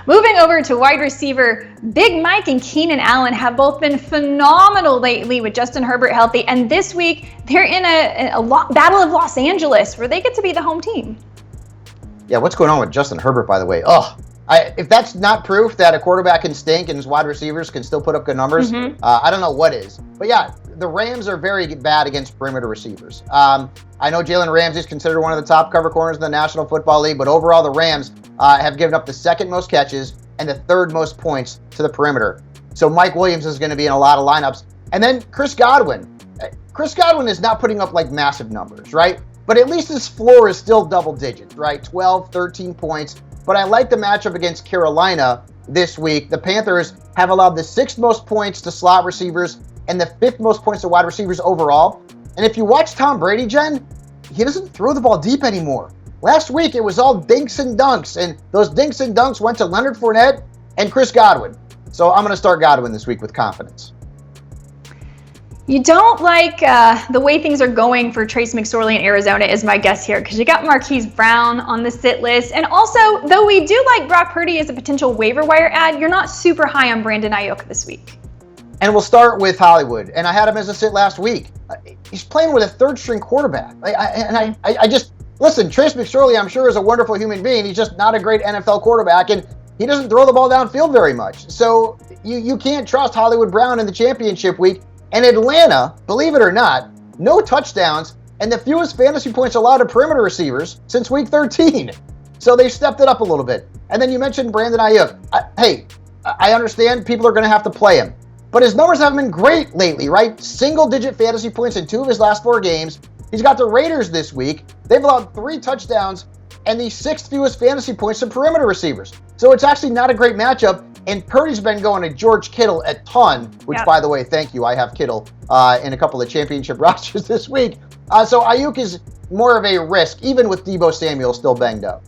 Moving over to wide receiver, Big Mike and Keenan Allen have both been phenomenal lately with Justin Herbert healthy. And this week, they're in a Battle of Los Angeles where they get to be the home team. Yeah, what's going on with Justin Herbert, by the way? If that's not proof that a quarterback can stink and his wide receivers can still put up good numbers, I don't know what is. But yeah, the Rams are very bad against perimeter receivers. I know Jalen Ramsey is considered one of the top cover corners in the National Football League, but overall the Rams have given up the second most catches and the third most points to the perimeter. So Mike Williams is going to be in a lot of lineups. And then Chris Godwin. Chris Godwin is not putting up like massive numbers, right? But at least his floor is still double digits, right? 12, 13 points. But I like the matchup against Carolina this week. The Panthers have allowed the 6th most points to slot receivers and the 5th most points to wide receivers overall. And if you watch Tom Brady, Jen, he doesn't throw the ball deep anymore. Last week, it was all dinks and dunks, and those dinks and dunks went to Leonard Fournette and Chris Godwin. So I'm going to start Godwin this week with confidence. You don't like the way things are going for Trace McSorley in Arizona is my guess here, because you got Marquise Brown on the sit list. And also, though we do like Brock Purdy as a potential waiver wire add, you're not super high on Brandon Ayuk this week. And we'll start with Hollywood. And I had him as a sit last week. He's playing with a third-string quarterback. I just, listen, Trace McSorley, I'm sure, is a wonderful human being. He's just not a great NFL quarterback, and he doesn't throw the ball downfield very much. So you can't trust Hollywood Brown in the championship week. And Atlanta, believe it or not, no touchdowns and the fewest fantasy points allowed to perimeter receivers since week 13. So they stepped it up a little bit. And then you mentioned Brandon Ayuk. I understand people are going to have to play him. But his numbers haven't been great lately, right? Single-digit fantasy points in 2 of his last 4 games. He's got the Raiders this week. They've allowed 3 touchdowns and the 6th fewest fantasy points to perimeter receivers. So it's actually not a great matchup. And Purdy's been going to George Kittle a ton, which, by the way, thank you. I have Kittle in a couple of championship rosters this week. So Ayuk is more of a risk, even with Deebo Samuel still banged up.